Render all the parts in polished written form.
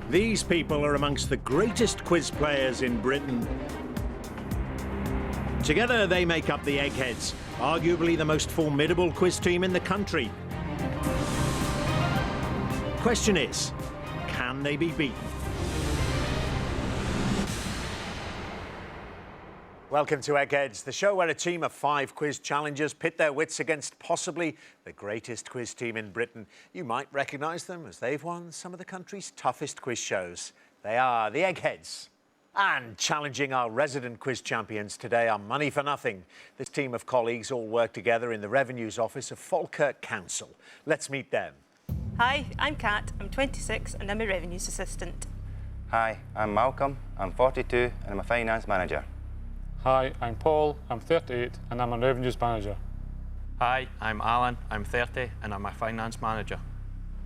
These people are amongst the greatest quiz players in Britain. Together they make up the Eggheads, arguably the most formidable quiz team in the country. Question is, can they be beaten? Welcome to Eggheads, the show where a team of 5 quiz challengers pit their wits against possibly the greatest quiz team in Britain. You might recognise them as they've won some of the country's toughest quiz shows. They are the Eggheads. And challenging our resident quiz champions today are Money for Nothing. This team of colleagues all work together in the Revenues Office of Falkirk Council. Let's meet them. Hi, I'm Kat, I'm 26 and I'm a Revenues Assistant. Hi, I'm Malcolm, I'm 42 and I'm a Finance Manager. Hi, I'm Paul, I'm 38 and I'm a Revenues Manager. Hi, I'm Alan, I'm 30 and I'm a Finance Manager.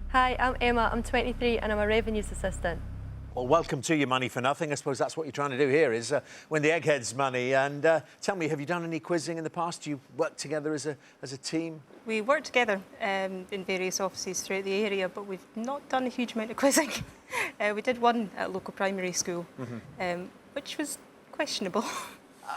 Hi, I'm Emma, I'm 23 and I'm a Revenues Assistant. Well, welcome to your Money for Nothing. I suppose that's what you're trying to do here, is win the Eggheads money. And tell me, have you done any quizzing in the past? Do you work together as a team? We work together in various offices throughout the area, but we've not done a huge amount of quizzing. We did one at a local primary school, which was questionable.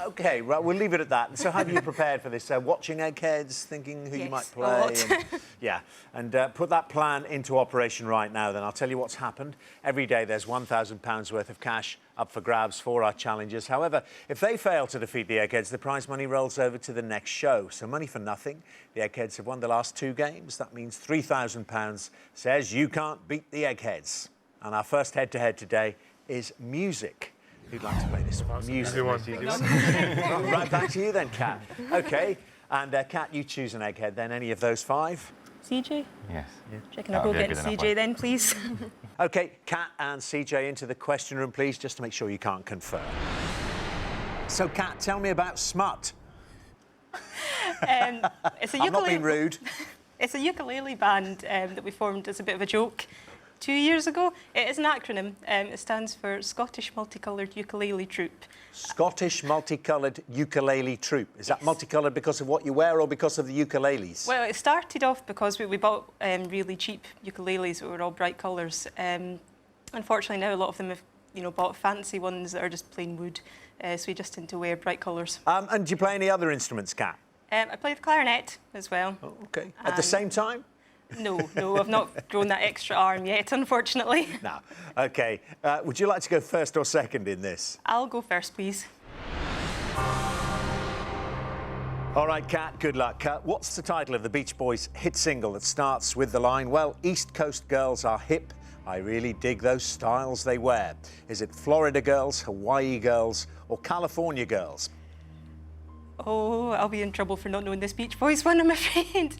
OK, right, we'll leave it at that. So have you prepared for this? Watching Eggheads, thinking who you might a play? lot. And put that plan into operation right now, then. I'll tell you what's happened. Every day there's £1,000 worth of cash up for grabs for our challengers. However, if they fail to defeat the Eggheads, the prize money rolls over to the next show. So Money for Nothing. The Eggheads have won the last 2 games. That means £3,000 says you can't beat the Eggheads. And our first head-to-head today is music. Who'd like to play this one? Music. Right back to you then, Kat. OK, and Kat, you choose an Egghead then, any of those 5? CJ? Yes. Checking I'll go get CJ then, please. OK, Kat and CJ into the question room, please, just to make sure you can't confer. So, Kat, tell me about Smut. It's a ukulele. I'm not being rude. It's a ukulele band that we formed as a bit of a joke 2 years ago. It is an acronym. It stands for Scottish Multicoloured Ukulele Troupe. Scottish Multicoloured Ukulele Troupe. Is that multicoloured because of what you wear or because of the ukuleles? Well, it started off because we bought really cheap ukuleles that were all bright colours. Unfortunately, now a lot of them have bought fancy ones that are just plain wood, so we just tend to wear bright colours. And do you play any other instruments, Kat? I play the clarinet as well. Oh, OK. At the same time? No, I've not grown that extra arm yet, unfortunately. No. OK. Would you like to go first or second in this? I'll go first, please. All right, Kat, good luck. What's the title of the Beach Boys' hit single that starts with the line, well, East Coast girls are hip, I really dig those styles they wear? Is it Florida girls, Hawaii girls, or California girls? Oh, I'll be in trouble for not knowing this Beach Boys one, I'm afraid.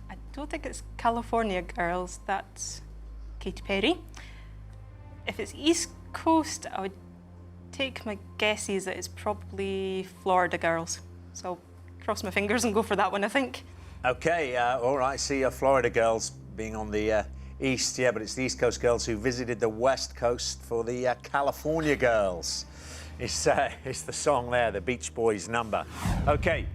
I don't think it's California girls, that's Katy Perry. If it's East Coast, I would take my guesses that it's probably Florida girls. So I'll cross my fingers and go for that one, I think. OK, all right, see Florida girls being on the east, yeah, but it's the East Coast girls who visited the West Coast for the California girls. It's the song there, the Beach Boys number. OK.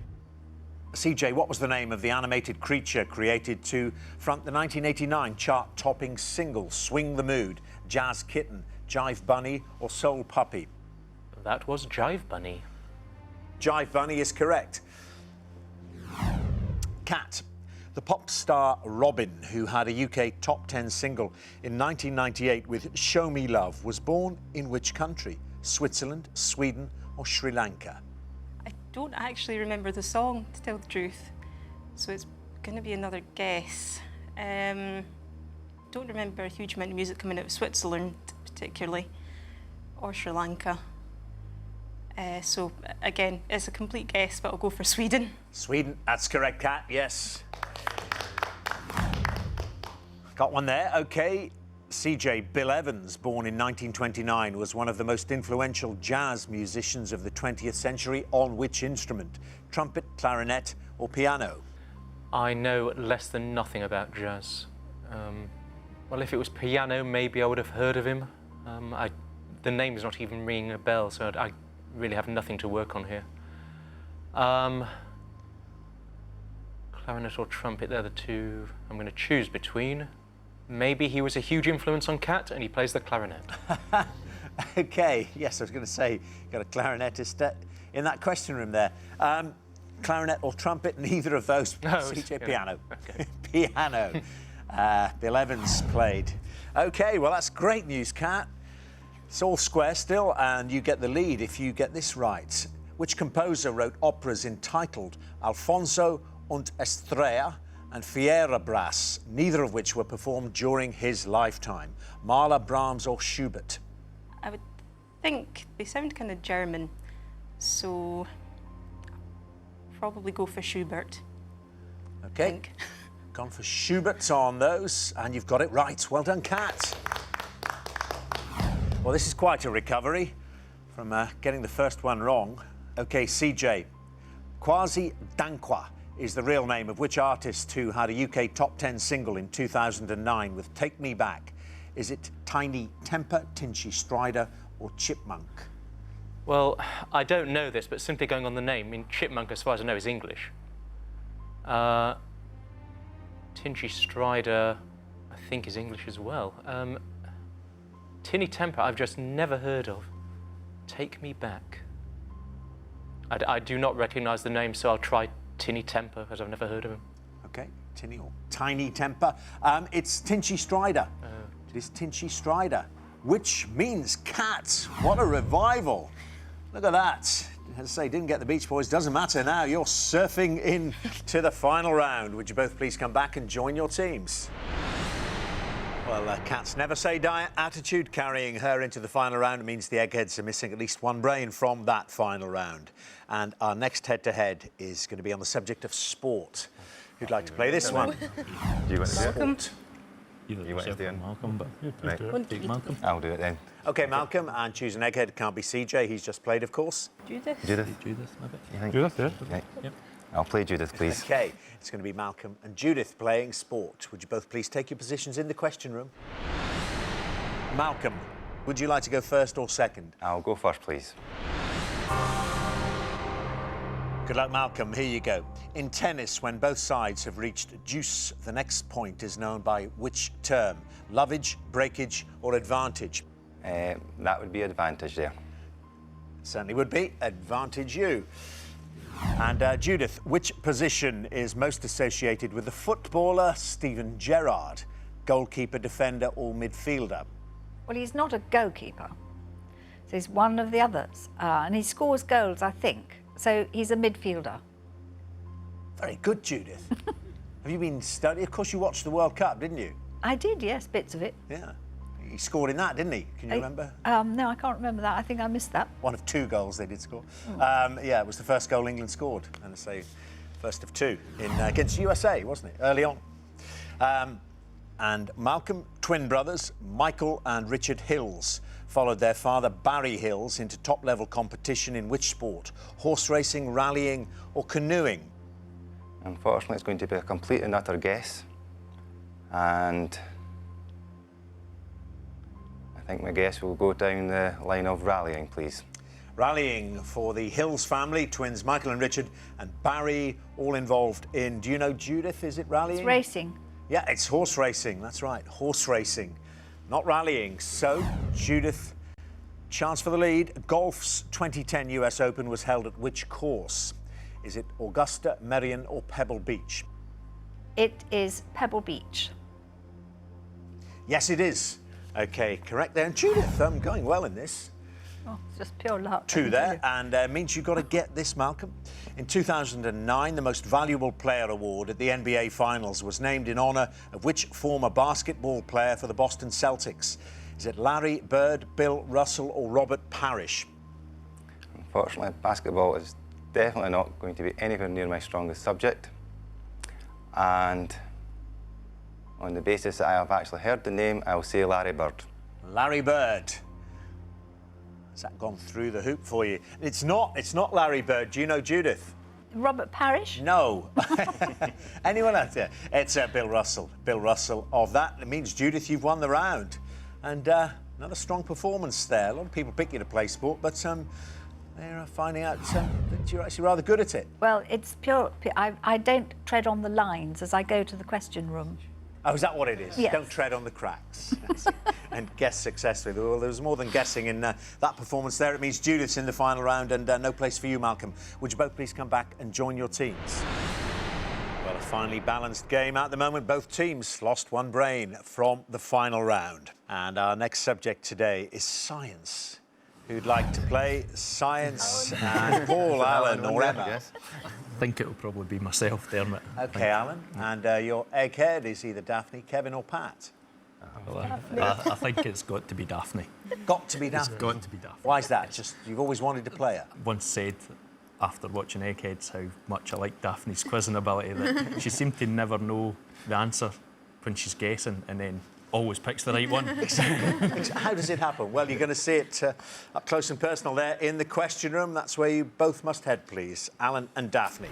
CJ, what was the name of the animated creature created to front the 1989 chart-topping single Swing the Mood, Jazz Kitten, Jive Bunny or Soul Puppy? That was Jive Bunny. Jive Bunny is correct. Kat, the pop star Robin, who had a UK top 10 single in 1998 with Show Me Love, was born in which country? Switzerland, Sweden or Sri Lanka? I don't actually remember the song, to tell the truth, so it's going to be another guess. Don't remember a huge amount of music coming out of Switzerland, particularly, or Sri Lanka. So, again, it's a complete guess, but I'll go for Sweden. Sweden, that's correct, Kat, yes. Got one there, OK. CJ, Bill Evans, born in 1929, was one of the most influential jazz musicians of the 20th century on which instrument? Trumpet, clarinet or piano? I know less than nothing about jazz. Well, if it was piano, maybe I would have heard of him. The name's not even ringing a bell, so I really have nothing to work on here. Clarinet or trumpet, they're the two I'm going to choose between. Maybe he was a huge influence on Cat and he plays the clarinet. OK, yes, I was going to say, got a clarinetist in that question room there. Clarinet or trumpet, neither of those. No, CJ, yeah. piano. Okay. Piano. Bill Evans played. OK, well, that's great news, Cat. It's all square still, and you get the lead if you get this right. Which composer wrote operas entitled Alfonso und Estrella and Fierabras, neither of which were performed during his lifetime? Mahler, Brahms or Schubert? I would think they sound kind of German, so probably go for Schubert. OK, I think. gone for Schubert on those, and you've got it right. Well done, Kat. Well, this is quite a recovery from getting the first one wrong. OK, CJ. Kwasi Dankwa is the real name of which artist who had a UK top 10 single in 2009 with Take Me Back? Is it Tiny Temper, Tinchy Strider or Chipmunk? Well, I don't know this, but simply going on the name, I mean, Chipmunk, as far as I know, is English. Tinchy Strider, I think, is English as well. Tinny Temper, I've just never heard of. Take Me Back. I do not recognise the name, so I'll try Tinny Temper, as I've never heard of him. OK, Tinny or Tiny Temper. It's Tinchy Strider. It is Tinchy Strider, which means Cat. What a revival. Look at that. As I say, didn't get the Beach Boys. Doesn't matter now. You're surfing in to the final round. Would you both please come back and join your teams? Well, Kat's never say die attitude carrying her into the final round means the Eggheads are missing at least one brain from that final round. And our next head-to-head is going to be on the subject of sport. Who'd like to play this one? Do you want to do it? Malcolm. You want to do it? Malcolm, but Right. take Malcolm. I'll do it then. OK, Malcolm, and choose an Egghead. Can't be CJ. He's just played, of course. Judith. Judith, Judith, maybe. you think? Judith, yeah. Right. Yep. I'll play Judith, please. OK, it's going to be Malcolm and Judith playing sport. Would you both please take your positions in the question room? Malcolm, would you like to go first or second? I'll go first, please. Good luck, Malcolm. Here you go. In tennis, when both sides have reached deuce, the next point is known by which term? Lovage, breakage, or advantage? That would be advantage there. Certainly would be. Advantage you. And Judith, which position is most associated with the footballer Steven Gerrard? Goalkeeper, defender, or midfielder? Well, he's not a goalkeeper, so he's one of the others, and he scores goals, I think. So he's a midfielder. Very good, Judith. Have you been studying? Of course, you watched the World Cup, didn't you? I did, yes, bits of it. Yeah. He scored in that, didn't he? Can you remember? No, I can't remember that. I think I missed that. One of two goals they did score. Yeah, it was the first goal England scored, and I say first of two in against USA, wasn't it? Early on. And Malcolm, twin brothers, Michael and Richard Hills, followed their father Barry Hills into top-level competition in which sport? Horse racing, rallying, or canoeing? Unfortunately, it's going to be a complete and utter guess. And I think my guess will go down the line of rallying, please. Rallying for the Hills family, twins Michael and Richard, and Barry, all involved in, do you know, Judith, is it rallying? It's racing. Yeah, it's horse racing, that's right, horse racing, not rallying. So, Judith, chance for the lead. Golf's 2010 US Open was held at which course? Is it Augusta, Merion, or Pebble Beach? It is Pebble Beach. Yes, it is. OK, correct there. And Judith, going well in this. Oh, it's just pure luck. Two there, and means you've got to get this, Malcolm. In 2009, the Most Valuable Player Award at the NBA Finals was named in honour of which former basketball player for the Boston Celtics? Is it Larry Bird, Bill Russell, or Robert Parrish? Unfortunately, basketball is definitely not going to be anywhere near my strongest subject. And on the basis that I have actually heard the name, I'll say Larry Bird. Larry Bird. Has that gone through the hoop for you? It's not Larry Bird. Do you know Judith? Robert Parrish? No. Anyone out there? It's Bill Russell. Bill Russell of that. It means, Judith, you've won the round. And another strong performance there. A lot of people pick you to play sport, but they're finding out that you're actually rather good at it. Well, it's pure. I don't tread on the lines as I go to the question room. Oh, is that what it is? Yes. Don't tread on the cracks. And guess successfully. Well, there was more than guessing in that performance there. It means Judith's in the final round and no place for you, Malcolm. Would you both please come back and join your teams? Well, a finely balanced game at the moment. Both teams lost one brain from the final round. And our next subject today is science. Who'd like to play science? And Paul, Alan, or Emma? I think it'll probably be myself, Dermot. OK, Alan. And your egghead is either Daphne, Kevin or Pat? Well, I think it's got to be Daphne. Got to be Daphne? It's got to be Daphne. Why is that? Just you've always wanted to play her? Once said, after watching Eggheads, how much I like Daphne's quizzing ability, that she seemed to never know the answer when she's guessing and then always picks the right one. How does it happen? Well, you're going to see it up close and personal there in the question room. That's where you both must head, please, Alan and Daphne.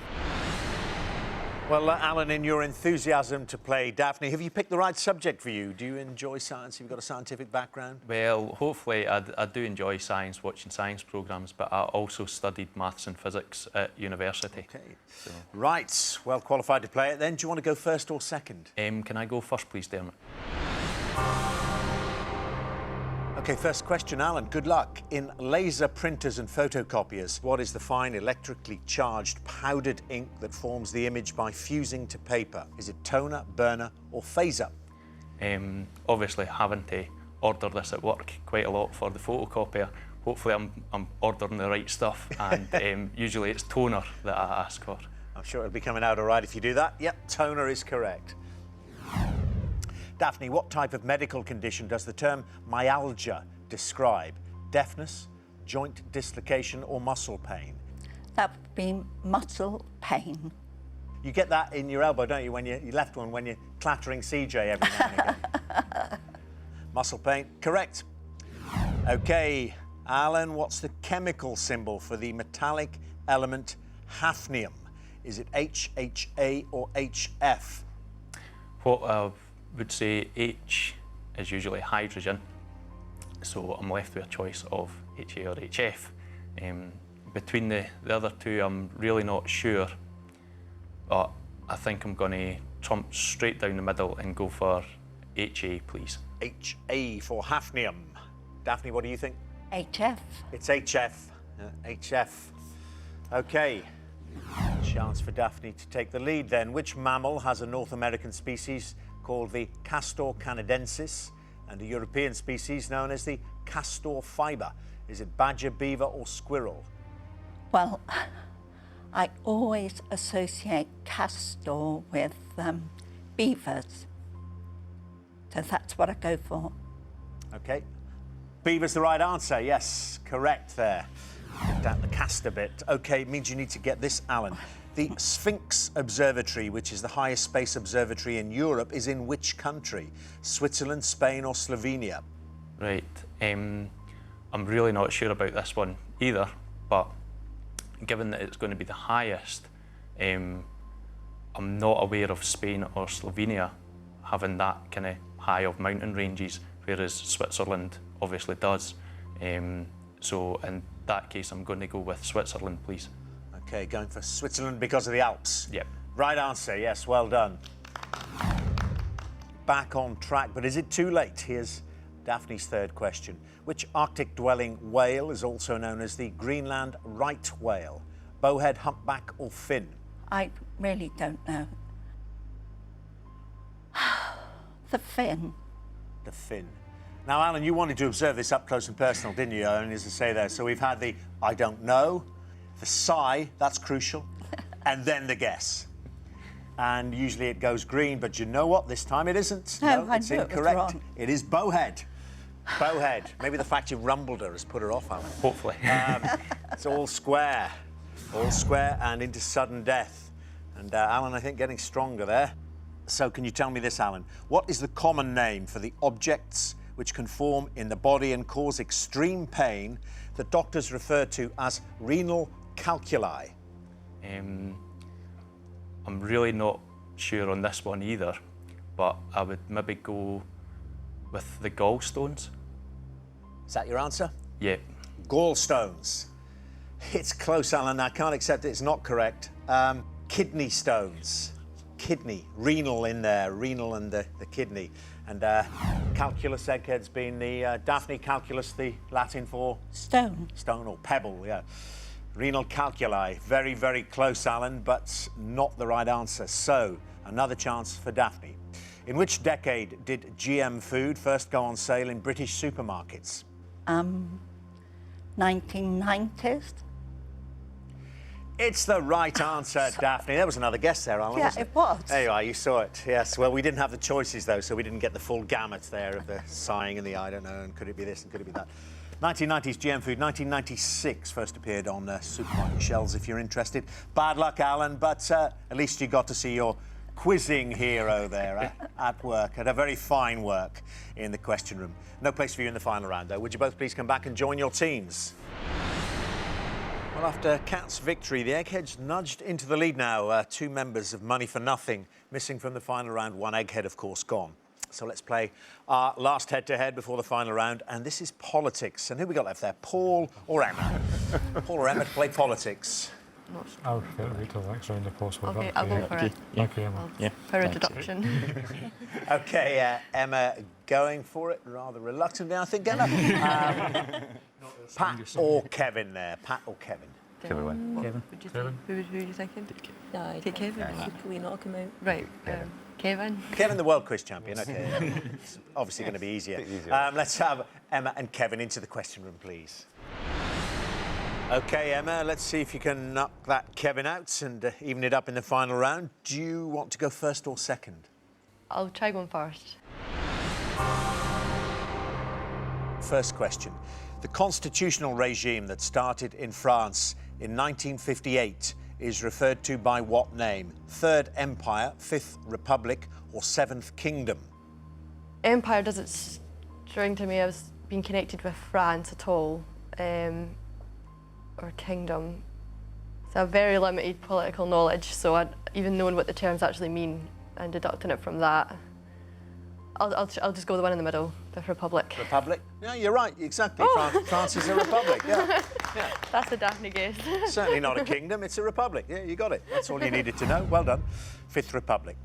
Well, Alan, in your enthusiasm to play Daphne, have you picked the right subject for you? Do you enjoy science? Have you got a scientific background? Well, hopefully I do enjoy science, watching science programmes, but I also studied maths and physics at university. OK. So. Right. Well qualified to play it then. Do you want to go first or second? Can I go first, please, Dermot? OK, first question, Alan. Good luck. In laser printers and photocopiers, what is the fine electrically charged powdered ink that forms the image by fusing to paper? Is it toner, burner or phaser? Obviously, having to order this at work quite a lot for the photocopier, hopefully I'm ordering the right stuff, and usually it's toner that I ask for. I'm sure it'll be coming out all right if you do that. Yep, toner is correct. Daphne, what type of medical condition does the term myalgia describe? Deafness, joint dislocation or muscle pain? That would be muscle pain. You get that in your elbow, don't you, when your left one, when you're clattering CJ every now and again? Muscle pain, correct. OK, Alan, what's the chemical symbol for the metallic element hafnium? Is it HHA or HF? What I would say H is usually hydrogen, so I'm left with a choice of HA or HF. Between the other two, I'm really not sure, but I think I'm going to trump straight down the middle and go for HA, please. HA for hafnium. Daphne, what do you think? HF. It's HF. HF. OK. Chance for Daphne to take the lead then. Which mammal has a North American species called the Castor canadensis and a European species known as the castor fiber? Is it badger, beaver or squirrel? Well, I always associate castor with beavers. So that's what I go for. OK. Beaver's the right answer. Yes, correct there. Down the castor bit. OK, means you need to get this, Alan. The Sphinx Observatory, which is the highest space observatory in Europe, is in which country? Switzerland, Spain or Slovenia? Right. I'm really not sure about this one either, but given that it's going to be the highest, I'm not aware of Spain or Slovenia having that kind of high of mountain ranges, whereas Switzerland obviously does. So in that case, I'm going to go with Switzerland, please. OK, going for Switzerland because of the Alps. Yep. Right answer, yes, well done. Back on track, but is it too late? Here's Daphne's third question. Which Arctic-dwelling whale is also known as the Greenland right whale? Bowhead, humpback or fin? I really don't know. The fin. The fin. Now, Alan, you wanted to observe this up close and personal, didn't you? Only as I say there. So we've had the I don't know, the sigh, that's crucial, and then the guess. And usually it goes green, but you know what? This time it isn't. No, it's I knew it was incorrect. wrong. It is bowhead. Bowhead. Maybe the fact you rumbled her has put her off, Alan. Hopefully. It's all square and into sudden death. And Alan, I think, getting stronger there. So can you tell me this, Alan? What is the common name for the objects which can form in the body and cause extreme pain that doctors refer to as renal calculi? I'm really not sure on this one either, but I would maybe go with the gallstones. Is that your answer? Yeah. Gallstones. It's close, Alan. I can't accept it. It's not correct. Kidney stones. kidney, renal in there, renal and the kidney. And calculus, eggheads being the Daphne calculus, the Latin for? Stone. Stone or pebble, yeah. Renal calculi. Very, very close, Alan, but not the right answer. So, another chance for Daphne. In which decade did GM food first go on sale in British supermarkets? 1990s. It's the right answer, Daphne. There was another guess there, Alan, Yeah, wasn't it was. There you are, you saw it. Yes, well, we didn't have the choices, though, so we didn't get the full gamut there of the sighing and the I don't know, and could it be this and could it be that. 1990s GM food, 1996 first appeared on supermarket shelves, if you're interested. Bad luck, Alan, but at least you got to see your quizzing hero there at work, at a very fine work in the question room. No place for you in the final round, though. Would you both please come back and join your teams? Well, after Cat's victory, the Eggheads nudged into the lead now. 2 members of Money for Nothing missing from the final round. 1 Egghead, of course, gone. So let's play our last head-to-head before the final round, and this is politics. And who we got left there, Paul or Emma? Paul or Emma to play politics? I would prefer to wait till the next round if possible. Okay, I'll go for it. Thank you, Emma. For introduction. OK, Emma going for it, rather reluctantly, I think, Emma. Pat or Kevin there? Pat or Kevin? Kevin win. Kevin. Who are you thinking? No, take Kevin. Can we knock him out? Right. Kevin. Kevin, the world quiz champion. OK. It's obviously going to be easier. Let's have Emma and Kevin into the question room, please. OK, Emma, let's see if you can knock that Kevin out and even it up in the final round. Do you want to go first or second? I'll try going first. First question. The constitutional regime that started in France in 1958 is referred to by what name? Third Empire, Fifth Republic, or Seventh Kingdom? Empire doesn't string to me as being connected with France at all, or kingdom. So I have very limited political knowledge, so even knowing what the terms actually mean and deducting it from that, I'll just go the one in the middle, the Republic. Republic? Yeah, you're right, exactly. Oh. France is a republic, yeah. That's the Daphne guess. Certainly not a kingdom, it's a republic. Yeah, you got it. That's all you needed to know. Well done. Fifth Republic.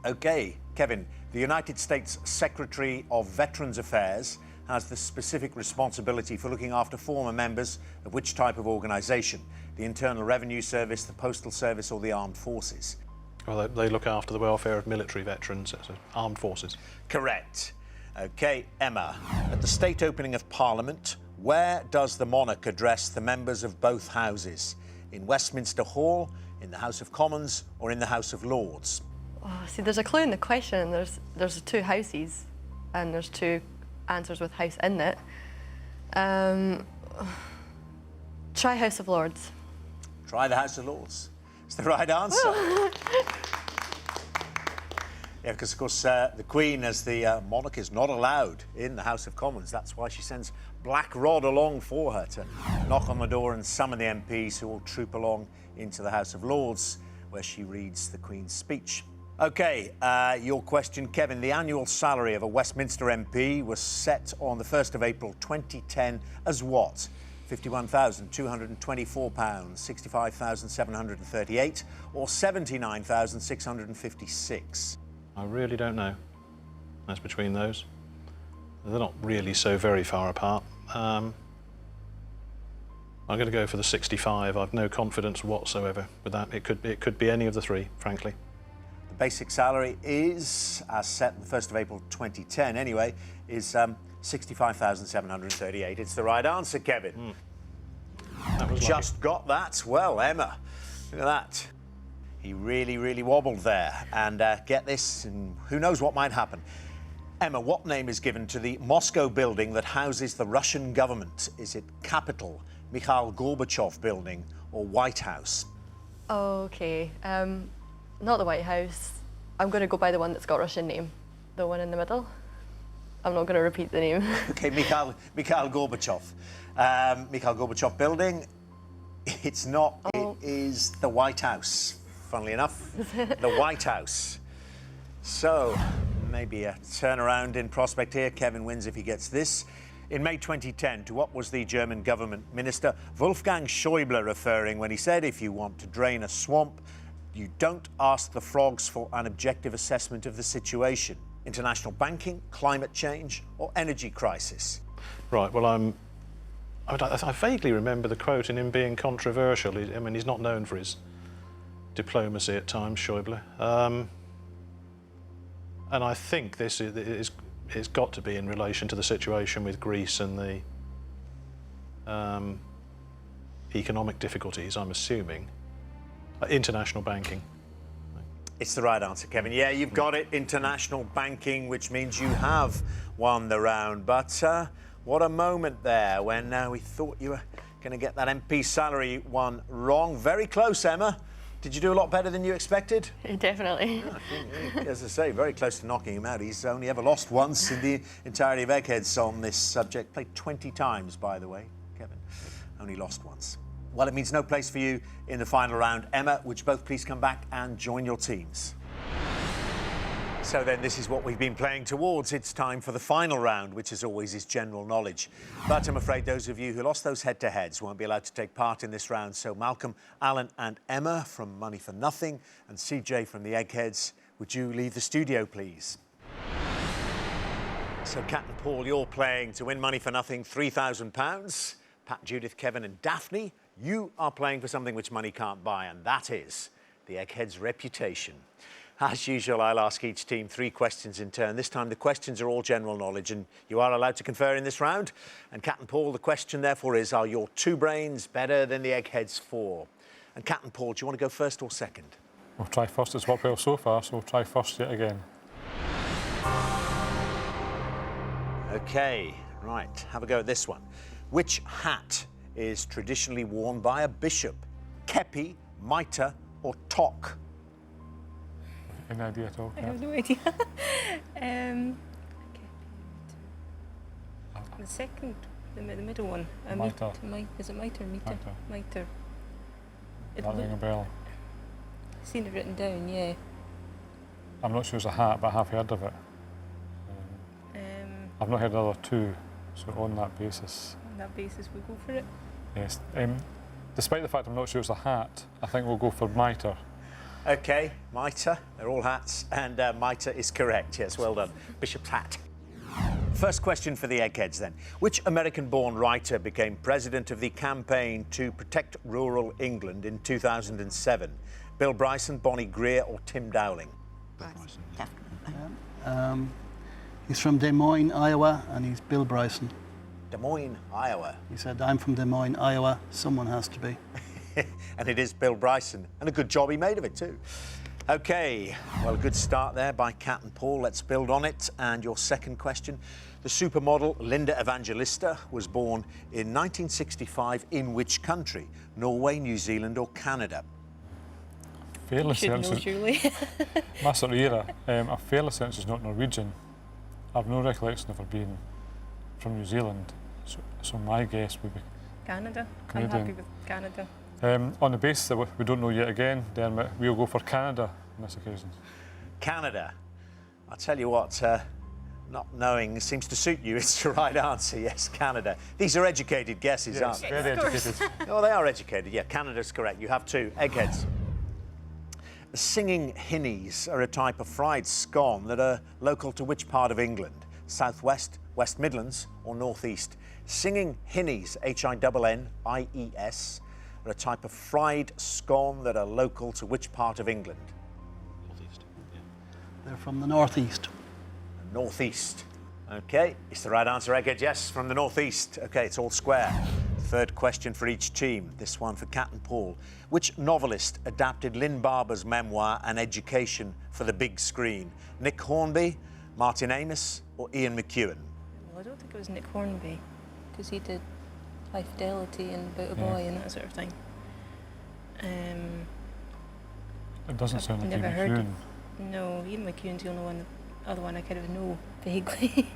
OK, Kevin, the United States Secretary of Veterans Affairs has the specific responsibility for looking after former members of which type of organisation? The Internal Revenue Service, the Postal Service, or the Armed Forces? Well, they look after the welfare of military veterans, so armed forces. Correct. OK, Emma. At the state opening of Parliament, where does the monarch address the members of both houses? In Westminster Hall, in the House of Commons, or in the House of Lords? Oh, see, there's a clue in the question. There's 2 houses, and there's 2 answers with house in it. Try House of Lords. Try the House of Lords. It's the right answer. Yeah, because, of course, the Queen, as the monarch, is not allowed in the House of Commons. That's why she sends Black Rod along for her to knock on the door and summon the MPs who all troop along into the House of Lords, where she reads the Queen's speech. OK, your question, Kevin. The annual salary of a Westminster MP was set on the 1st of April 2010 as what? £51,224, £65,738, or £79,656? I really don't know. That's between those. They're not really so very far apart. I'm going to go for the 65. I've no confidence whatsoever with that. It could be any of the 3, frankly. The basic salary is, as set on the 1st of April 2010 anyway, is £65,738. It's the right answer, Kevin. That was Just got that. Well, Emma, look at that. He really, really wobbled there. And get this, and who knows what might happen. Emma, what name is given to the Moscow building that houses the Russian government? Is it Capitol, Mikhail Gorbachev building, or White House? OK, not the White House. I'm going to go by the one that's got Russian name, the one in the middle. I'm not going to repeat the name. OK, Mikhail Gorbachev. Mikhail Gorbachev building. It's not. Oh. It is the White House, funnily enough. The White House. So, maybe a turnaround in prospect here. Kevin wins if he gets this. In May 2010, to what was the German government minister Wolfgang Schäuble referring when he said, if you want to drain a swamp, You don't ask the frogs for an objective assessment of the situation. International banking, climate change, or energy crisis? Right, well, I vaguely remember the quote in him being controversial. I mean, he's not known for his diplomacy at times, Schäuble. And I think it's got to be in relation to the situation with Greece and the economic difficulties, I'm assuming. International banking. It's the right answer, Kevin. Yeah, you've got it. International banking, which means you have won the round. But what a moment there when we thought you were going to get that MP salary one wrong. Very close, Emma. Did you do a lot better than you expected? Definitely. I think, as I say, very close to knocking him out. He's only ever lost once in the entirety of Eggheads on this subject. Played 20 times, by the way, Kevin. Only lost once. Well, it means no place for you in the final round. Emma, would you both please come back and join your teams? So then this is what we've been playing towards. It's time for the final round, which as always is general knowledge. But I'm afraid those of you who lost those head-to-heads won't be allowed to take part in this round. So Malcolm, Alan and Emma from Money for Nothing and CJ from the Eggheads, would you leave the studio, please? So Cat and Paul, you're playing to win Money for Nothing, £3,000. Pat, Judith, Kevin and Daphne, you are playing for something which money can't buy, and that is the Eggheads' reputation. As usual, I'll ask each team 3 questions in turn. This time the questions are all general knowledge and you are allowed to confer in this round. And Cat and Paul, the question therefore is, are your 2 brains better than the Eggheads' 4? And Cat and Paul, do you want to go first or second? We'll try first. It's worked well so far, so we'll try first yet again. OK, right, have a go at this one. Which hat is traditionally worn by a bishop? Kepi, mitre or toque? Any idea at all? I have no idea. The second, the middle one. Mitre. Is it mitre or metre? Mitre. That ring a bell. I've seen it written down, yeah. I'm not sure it's a hat, but I have heard of it. I've not heard the other 2, so on that basis. On that basis, we'll go for it. Yes. Despite the fact I'm not sure it's a hat, I think we'll go for mitre. OK, mitre, they're all hats, and mitre is correct. Yes, well done. Bishop's hat. First question for the Eggheads then. Which American-born writer became president of the Campaign to Protect Rural England in 2007? Bill Bryson, Bonnie Greer or Tim Dowling? Bryson, definitely. He's from Des Moines, Iowa, and he's Bill Bryson. Des Moines, Iowa. He said, I'm from Des Moines, Iowa. Someone has to be. And it is Bill Bryson. And a good job he made of it too. OK, well, a good start there by Cat and Paul. Let's build on it. And your second question. The supermodel Linda Evangelista was born in 1965 in which country? Norway, New Zealand or Canada? Fairly Should certain. know, surely. My sort of era, I'm fairly certain she's not Norwegian. I've no recollection of her being from New Zealand. So my guess would be Canada. Canadian. I'm happy with Canada. On the basis that we don't know yet again, Dermot, we'll go for Canada on this occasion. Canada. I'll tell you what, not knowing seems to suit you. It's the right answer. Yes, Canada. These are educated guesses, aren't they? Very educated. Oh, they are educated. Yeah, Canada's correct. You have 2. Eggheads. Singing hinnies are a type of fried scone that are local to which part of England? Southwest, West Midlands or Northeast? Singing hinnies, H-I-N-N-I-E-S, are a type of fried scone that are local to which part of England? Northeast. Yeah. They're from the northeast. Northeast. OK, it's the right answer, Egghead. Yes, from the northeast. OK, it's all square. Third question for each team. This one for Cat and Paul. Which novelist adapted Lynn Barber's memoir An Education for the big screen? Nick Hornby, Martin Amis or Ian McEwan? Well, I don't think it was Nick Hornby, because he did High Fidelity and About a Boy and that sort of thing. It doesn't sound like never Ian heard McEwan. No, Ian McEwan's the only other one I kind of know vaguely.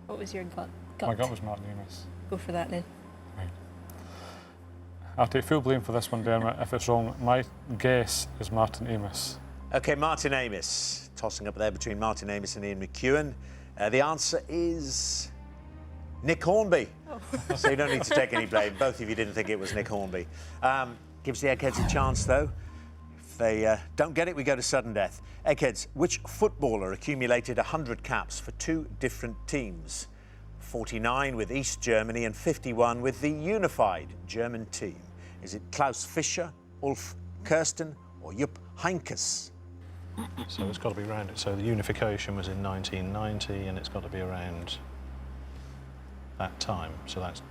What was your gut? My gut was Martin Amis. Go for that then. Right. I'll take full blame for this one, Dermot. If it's wrong, my guess is Martin Amis. OK, Martin Amis. Tossing up there between Martin Amis and Ian McEwan. The answer is Nick Hornby. Oh. So you don't need to take any blame. Both of you didn't think it was Nick Hornby. Gives the Eggheads a chance, though. If they don't get it, we go to sudden death. Eggheads, which footballer accumulated 100 caps for 2 different teams? 49 with East Germany and 51 with the unified German team. Is it Klaus Fischer, Ulf Kirsten or Jupp Heynckes? So it's got to be around it. So the unification was in 1990 and it's got to be around that time. So that's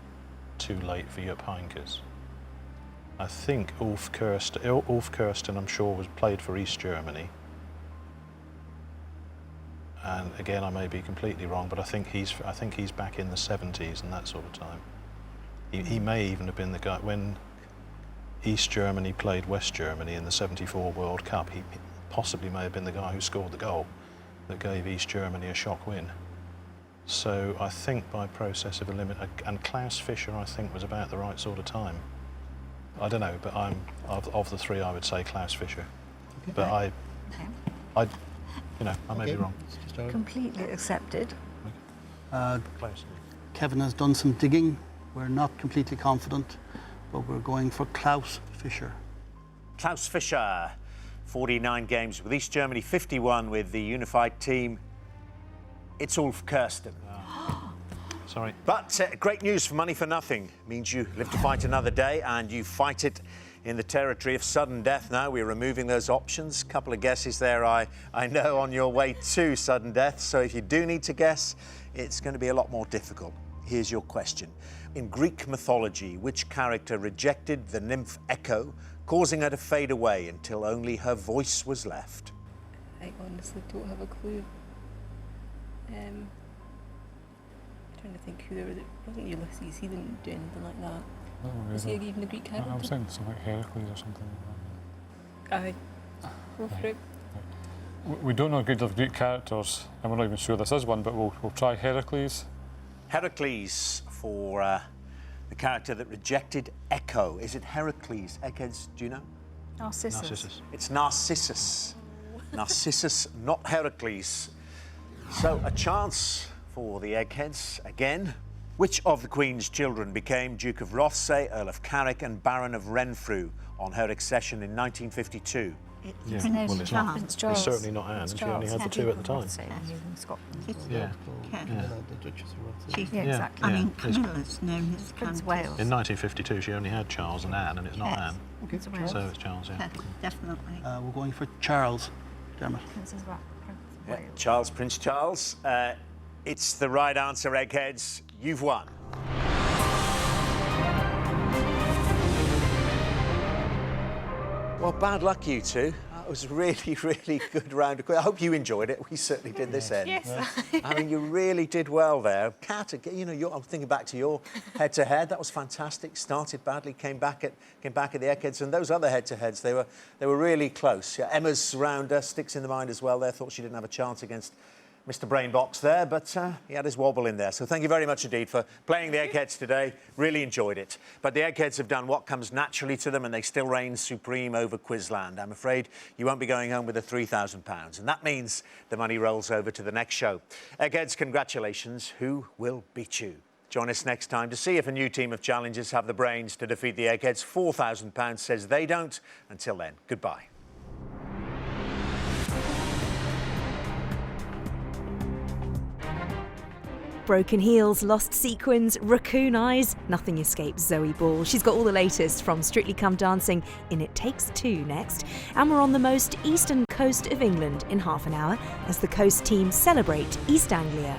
too late for Jupp Heynckes. I think Ulf Kirsten, I'm sure, was played for East Germany. And again, I may be completely wrong, but I think he's back in the 70s and that sort of time. He may even have been the guy when East Germany played West Germany in the '74 World Cup. He possibly may have been the guy who scored the goal that gave East Germany a shock win. So I think by process of elimination, and Klaus Fischer I think was about the right sort of time. I don't know, but of the 3 I would say Klaus Fischer. Okay. But I may be wrong. Completely accepted. Kevin has done some digging. We're not completely confident, but we're going for Klaus Fischer. Klaus Fischer, 49 games with East Germany, 51 with the unified team. It's Ulf Kirsten. Sorry. But great news for money for nothing. Means you live to fight another day and you fight it in the territory of sudden death now. We're removing those options. Couple of guesses there, I know, on your way to sudden death. So if you do need to guess, it's going to be a lot more difficult. Here's your question. In Greek mythology, which character rejected the nymph Echo, causing her to fade away until only her voice was left? I honestly don't have a clue. I'm trying to think who there was. It wasn't Ulysses, he didn't do anything like that. Oh, Was he even a Greek character? I was thinking something like Heracles or something like that. Aye. Go for it. We don't know a great deal of Greek characters, and we're not even sure this is one, but we'll try Heracles. Heracles for the character that rejected Echo. Is it Heracles? Eggheads, do you know? Narcissus. It's Narcissus. Narcissus, not Heracles. So a chance for the Eggheads again. Which of the Queen's children became Duke of Rothesay, Earl of Carrick and Baron of Renfrew on her accession in 1952? It's Prince Charles. It's certainly not Anne, and she only had the 2 at the time. Yeah. Exactly. I mean, Camilla's known as Prince Wales. In 1952, she only had Charles and Anne, and it's not Anne. Okay. So it's Charles, yeah. Definitely. We're going for Charles, Dermot. Yeah, Charles, Prince Charles. It's the right answer, Eggheads. You've won. Well, bad luck, you two. That was a really, really good round of quiz. I hope you enjoyed it. We certainly did this end. Yes. I mean, you really did well there. Kat, you know, I'm thinking back to your head-to-head. That was fantastic. Started badly, came back at the Eggheads, and those other head-to-heads, they were really close. Yeah, Emma's round sticks in the mind as well. There, thought she didn't have a chance against Mr. Brainbox there, but he had his wobble in there. So thank you very much indeed for playing the Eggheads today. Really enjoyed it. But the Eggheads have done what comes naturally to them, and they still reign supreme over Quizland. I'm afraid you won't be going home with the £3,000, and that means the money rolls over to the next show. Eggheads, congratulations. Who will beat you? Join us next time to see if a new team of challengers have the brains to defeat the Eggheads. £4,000 says they don't. Until then, goodbye. Broken heels, lost sequins, raccoon eyes, nothing escapes Zoe Ball. She's got all the latest from Strictly Come Dancing in It Takes Two next. And we're on the most eastern coast of England in half an hour as the coast team celebrate East Anglia.